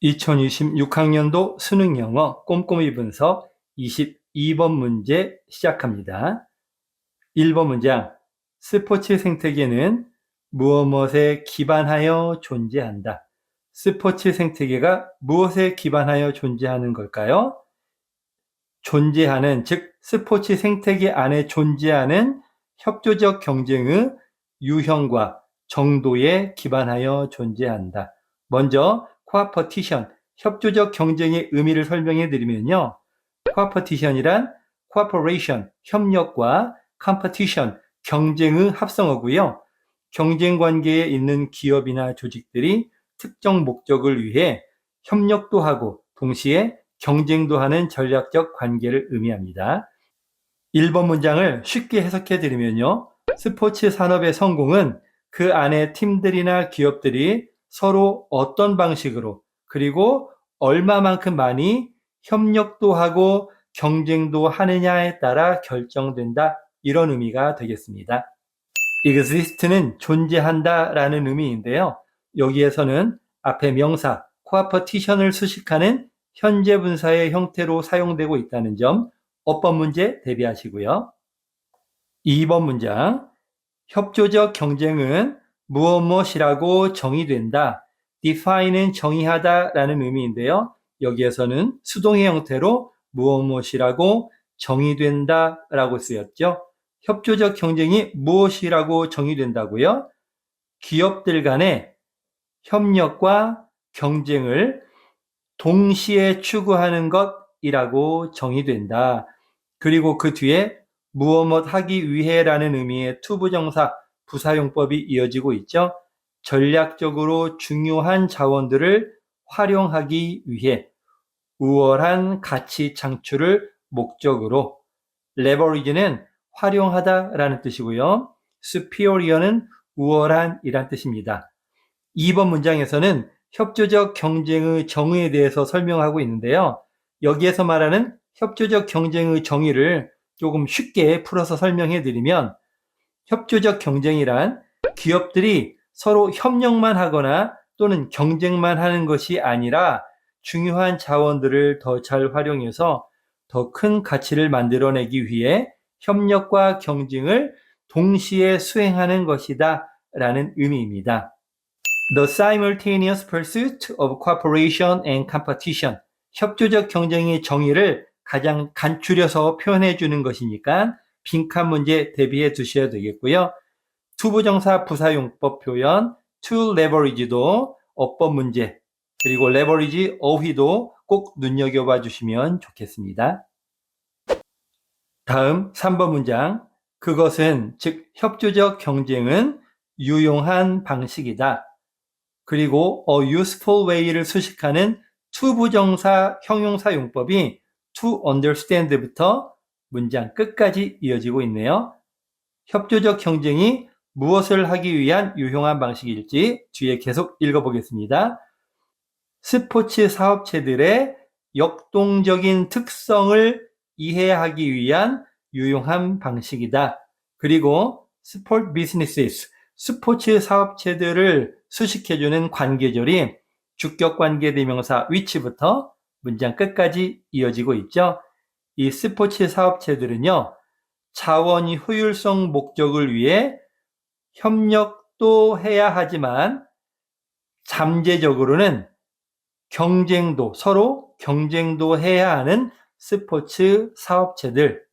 2026학년도 수능영어 꼼꼼히 분석 22번 문제 시작합니다. 1번 문장, 스포츠 생태계는 무엇에 기반하여 존재한다. 스포츠 생태계가 무엇에 기반하여 존재하는 걸까요? 존재하는, 즉 스포츠 생태계 안에 존재하는 협조적 경쟁의 유형과 정도에 기반하여 존재한다. 먼저 코어퍼티션, 협조적 경쟁의 의미를 설명해 드리면요. 코어퍼티션이란 cooperation, 협력과 competition, 경쟁의 합성어고요. 경쟁 관계에 있는 기업이나 조직들이 특정 목적을 위해 협력도 하고 동시에 경쟁도 하는 전략적 관계를 의미합니다. 1번 문장을 쉽게 해석해 드리면요. 스포츠 산업의 성공은 그 안에 팀들이나 기업들이 서로 어떤 방식으로 그리고 얼마만큼 많이 협력도 하고 경쟁도 하느냐에 따라 결정된다. 이런 의미가 되겠습니다. exist는 존재한다 라는 의미인데요. 여기에서는 앞에 명사 coopetition을 수식하는 현재 분사의 형태로 사용되고 있다는 점 어법 문제 대비하시고요. 2번 문장, 협조적 경쟁은 무엇이라고 정의된다. define은 정의하다 라는 의미인데요. 여기에서는 수동의 형태로 무엇이라고 정의된다 라고 쓰였죠. 협조적 경쟁이 무엇이라고 정의된다고요? 기업들 간의 협력과 경쟁을 동시에 추구하는 것이라고 정의된다. 그리고 그 뒤에 무엇 하기 위해라는 의미의 투부정사 부사용법이 이어지고 있죠. 전략적으로 중요한 자원들을 활용하기 위해 우월한 가치 창출을 목적으로 leverage는 활용하다라는 뜻이고요. superior는 우월한 이란 뜻입니다. 2번 문장에서는 협조적 경쟁의 정의에 대해서 설명하고 있는데요. 여기에서 말하는 협조적 경쟁의 정의를 조금 쉽게 풀어서 설명해 드리면 협조적 경쟁이란 기업들이 서로 협력만 하거나 또는 경쟁만 하는 것이 아니라 중요한 자원들을 더 잘 활용해서 더 큰 가치를 만들어내기 위해 협력과 경쟁을 동시에 수행하는 것이다 라는 의미입니다. The simultaneous pursuit of cooperation and competition. 협조적 경쟁의 정의를 가장 간추려서 표현해 주는 것이니까 빈칸 문제 대비해 두셔야 되겠고요. 투부정사 부사용법 표현 to leverage도 어법 문제 그리고 leverage 어휘도 꼭 눈여겨봐 주시면 좋겠습니다. 다음 3번 문장. 그것은 즉 협조적 경쟁은 유용한 방식이다. 그리고 useful way를 수식하는 투부정사 형용사 용법이 to understand부터 문장 끝까지 이어지고 있네요. 협조적 경쟁이 무엇을 하기 위한 유용한 방식일지 뒤에 계속 읽어보겠습니다. 스포츠 사업체들의 역동적인 특성을 이해하기 위한 유용한 방식이다. 그리고 sport businesses, 스포츠 사업체들을 수식해주는 관계절이 주격관계 대명사 which부터 문장 끝까지 이어지고 있죠. 이 스포츠 사업체들은요, 자원이 효율성 목적을 위해 협력도 해야 하지만 잠재적으로는 경쟁도, 서로 경쟁도 해야 하는 스포츠 사업체들.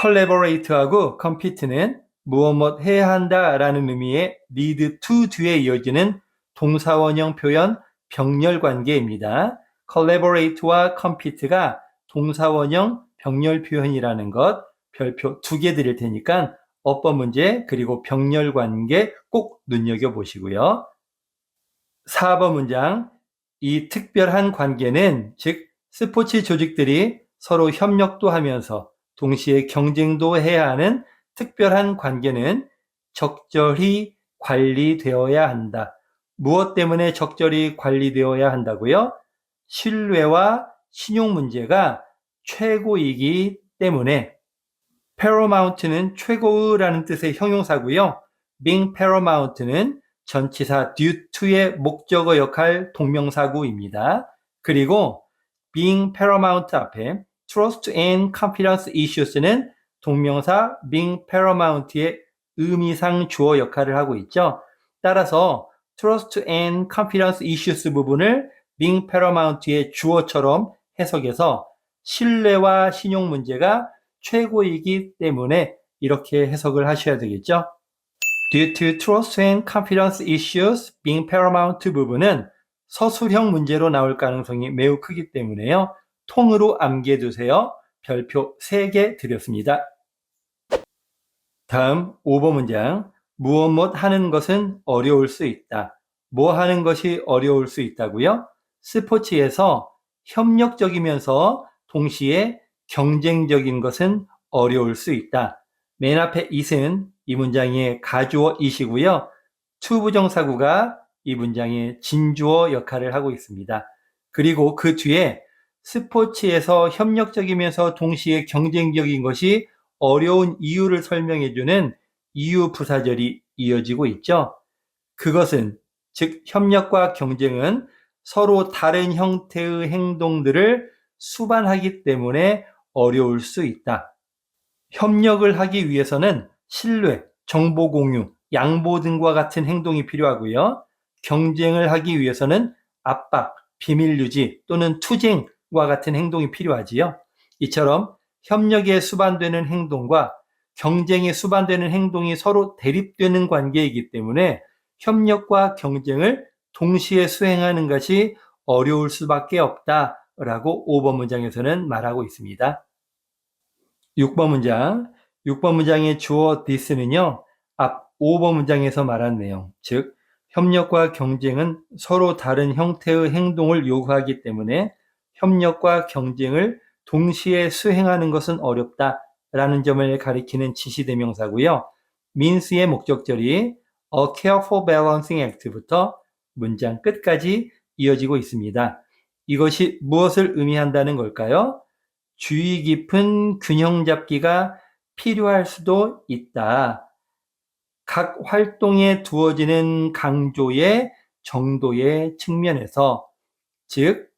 collaborate하고 compete는 무엇 해야 한다라는 의미의 lead to 뒤에 이어지는 동사원형 표현 병렬 관계입니다. collaborate와 compete가 동사원형 병렬 표현이라는 것 별표 2개 드릴 테니까 어법 문제 그리고 병렬 관계 꼭 눈여겨보시고요. 4번 문장, 이 특별한 관계는 즉 스포츠 조직들이 서로 협력도 하면서 동시에 경쟁도 해야 하는 특별한 관계는 적절히 관리되어야 한다. 무엇 때문에 적절히 관리되어야 한다고요? 신뢰와 신용 문제가 최고이기 때문에. paramount는 최고라는 뜻의 형용사고요. being paramount는 전치사 due to의 목적어 역할 동명사구입니다. 그리고 being paramount 앞에 trust and confidence issues는 동명사 being paramount의 의미상 주어 역할을 하고 있죠. 따라서 trust and confidence issues 부분을 being paramount의 주어처럼 해석해서 신뢰와 신용 문제가 최고이기 때문에 이렇게 해석을 하셔야 되겠죠. Due to trust and confidence issues being paramount 부분은 서술형 문제로 나올 가능성이 매우 크기 때문에요. 통으로 암기해두세요. 별표 3개 드렸습니다. 다음 5번 문장. 무엇 하는 것은 어려울 수 있다. 뭐 하는 것이 어려울 수 있다고요? 스포츠에서 협력적이면서 동시에 경쟁적인 것은 어려울 수 있다. 맨 앞에 it은 이 문장의 가주어 it이고요. 투부정사구가 이 문장의 진주어 역할을 하고 있습니다. 그리고 그 뒤에 스포츠에서 협력적이면서 동시에 경쟁적인 것이 어려운 이유를 설명해주는 이유 부사절이 이어지고 있죠. 그것은 즉 협력과 경쟁은 서로 다른 형태의 행동들을 수반하기 때문에 어려울 수 있다. 협력을 하기 위해서는 신뢰, 정보 공유, 양보 등과 같은 행동이 필요하고요. 경쟁을 하기 위해서는 압박, 비밀 유지 또는 투쟁과 같은 행동이 필요하지요. 이처럼 협력에 수반되는 행동과 경쟁에 수반되는 행동이 서로 대립되는 관계이기 때문에 협력과 경쟁을 동시에 수행하는 것이 어려울 수밖에 없다라고 5번 문장에서는 말하고 있습니다. 6번 문장. 6번 문장의 주어 this는요. 앞 5번 문장에서 말한 내용, 즉 협력과 경쟁은 서로 다른 형태의 행동을 요구하기 때문에 협력과 경쟁을 동시에 수행하는 것은 어렵다라는 점을 가리키는 지시대명사고요. means의 목적절이 a careful balancing act부터 문장 끝까지 이어지고 있습니다. 이것이 무엇을 의미한다는 걸까요? 주의 깊은 균형 잡기가 필요할 수도 있다. 각 활동에 두어지는 강조의 정도의 측면에서, 즉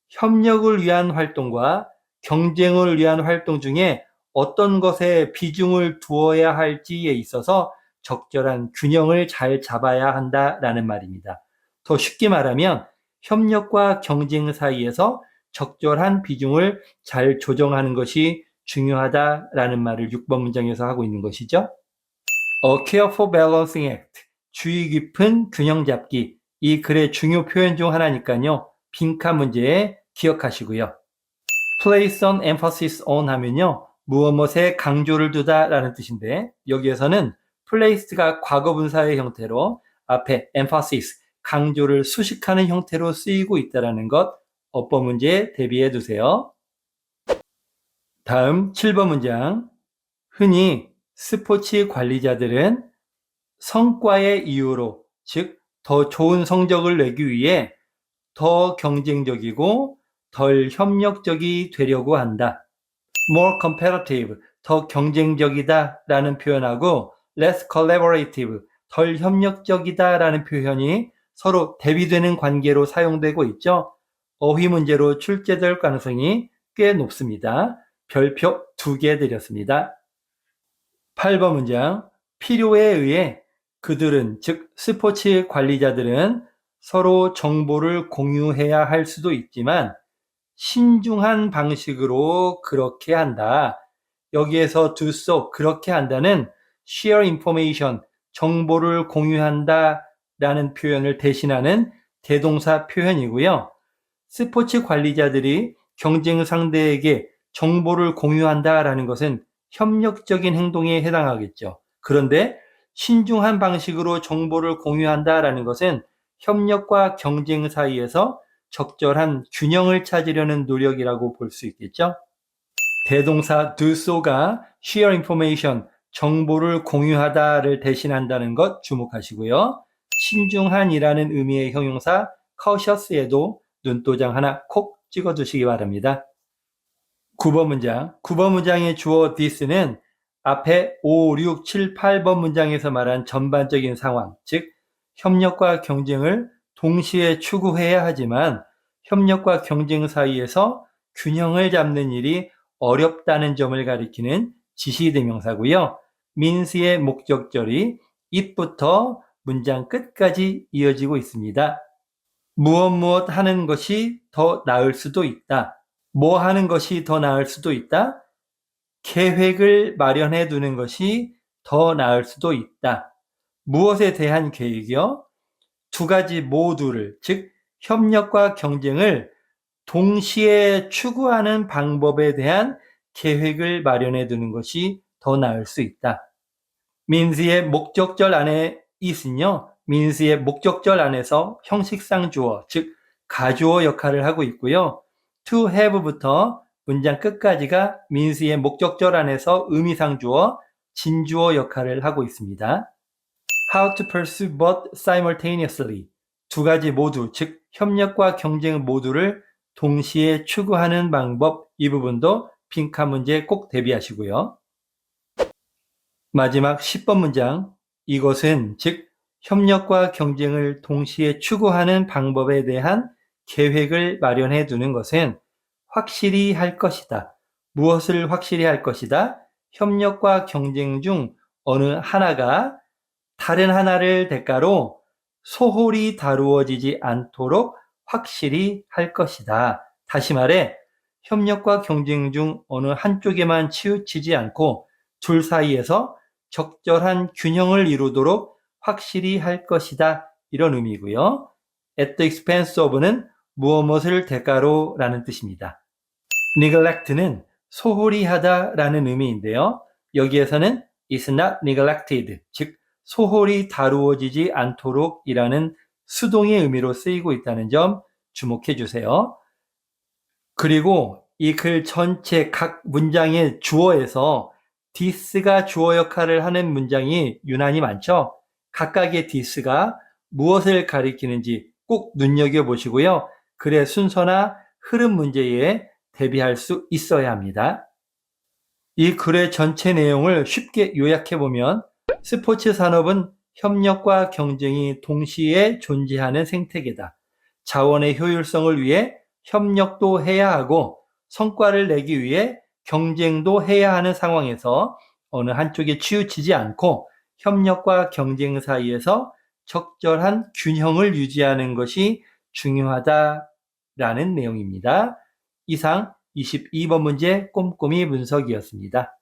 협력을 위한 활동과 경쟁을 위한 활동 중에 어떤 것에 비중을 두어야 할지에 있어서 적절한 균형을 잘 잡아야 한다라는 말입니다. 더 쉽게 말하면 협력과 경쟁 사이에서 적절한 비중을 잘 조정하는 것이 중요하다라는 말을 6번 문장에서 하고 있는 것이죠. A careful balancing act, 주의 깊은 균형 잡기. 이 글의 중요 표현 중 하나니까요. 빈칸 문제에 기억하시고요. place on emphasis on 하면요. 무엇에 강조를 두다 라는 뜻인데 여기에서는 place가 과거분사의 형태로 앞에 emphasis, 강조를 수식하는 형태로 쓰이고 있다는 것 어법 문제에 대비해 두세요. 다음 7번 문장. 흔히 스포츠 관리자들은 성과의 이유로, 즉 더 좋은 성적을 내기 위해 더 경쟁적이고 덜 협력적이 되려고 한다. more competitive, 더 경쟁적이다 라는 표현하고 less collaborative, 덜 협력적이다 라는 표현이 서로 대비되는 관계로 사용되고 있죠. 어휘 문제로 출제될 가능성이 꽤 높습니다. 별표 2개 드렸습니다. 8번 문장. 필요에 의해 그들은, 즉 스포츠 관리자들은 서로 정보를 공유해야 할 수도 있지만 신중한 방식으로 그렇게 한다. 여기에서 do so, 그렇게 한다는 share information, 정보를 공유한다 라는 표현을 대신하는 대동사 표현이고요. 스포츠 관리자들이 경쟁 상대에게 정보를 공유한다 라는 것은 협력적인 행동에 해당하겠죠. 그런데 신중한 방식으로 정보를 공유한다 라는 것은 협력과 경쟁 사이에서 적절한 균형을 찾으려는 노력이라고 볼 수 있겠죠. 대동사 do so가 share information, 정보를 공유하다를 대신한다는 것 주목하시고요. 신중한이라는 의미의 형용사 cautious에도 눈도장 하나 콕 찍어두시기 바랍니다. 9번 문장. 9번 문장의 주어 this는 앞에 5, 6, 7, 8번 문장에서 말한 전반적인 상황, 즉 협력과 경쟁을 동시에 추구해야 하지만 협력과 경쟁 사이에서 균형을 잡는 일이 어렵다는 점을 가리키는 지시대명사고요. means의 목적절이 it부터 문장 끝까지 이어지고 있습니다. 무엇 하는 것이 더 나을 수도 있다. 뭐 하는 것이 더 나을 수도 있다. 계획을 마련해 두는 것이 더 나을 수도 있다. 무엇에 대한 계획이요? 두 가지 모두를, 즉 협력과 경쟁을 동시에 추구하는 방법에 대한 계획을 마련해 두는 것이 더 나을 수 있다. means의 목적절 안에 it은요, means의 목적절 안에서 형식상 주어, 즉 가주어 역할을 하고 있고요. to have부터 문장 끝까지가 means의 목적절 안에서 의미상 주어, 진주어 역할을 하고 있습니다. How to pursue both simultaneously. 두 가지 모두, 즉 협력과 경쟁 모두를 동시에 추구하는 방법, 이 부분도 빈칸 문제 꼭 대비하시고요. 마지막 10번 문장. 이것은 즉 협력과 경쟁을 동시에 추구하는 방법에 대한 계획을 마련해 두는 것은 확실히 할 것이다. 무엇을 확실히 할 것이다? 협력과 경쟁 중 어느 하나가 다른 하나를 대가로 소홀히 다루어지지 않도록 확실히 할 것이다. 다시 말해 협력과 경쟁 중 어느 한쪽에만 치우치지 않고 둘 사이에서 적절한 균형을 이루도록 확실히 할 것이다. 이런 의미고요. At the expense of는 무엇을 대가로 라는 뜻입니다. neglect는 소홀히 하다 라는 의미인데요. 여기에서는 is not neglected, 즉 소홀히 다루어지지 않도록 이라는 수동의 의미로 쓰이고 있다는 점 주목해 주세요. 그리고 이 글 전체 각 문장의 주어에서 this가 주어 역할을 하는 문장이 유난히 많죠. 각각의 this가 무엇을 가리키는지 꼭 눈여겨보시고요. 글의 순서나 흐름 문제에 대비할 수 있어야 합니다. 이 글의 전체 내용을 쉽게 요약해보면 스포츠 산업은 협력과 경쟁이 동시에 존재하는 생태계다. 자원의 효율성을 위해 협력도 해야 하고 성과를 내기 위해 경쟁도 해야 하는 상황에서 어느 한쪽에 치우치지 않고 협력과 경쟁 사이에서 적절한 균형을 유지하는 것이 중요하다라는 내용입니다. 이상 22번 문제 꼼꼼히 분석이었습니다.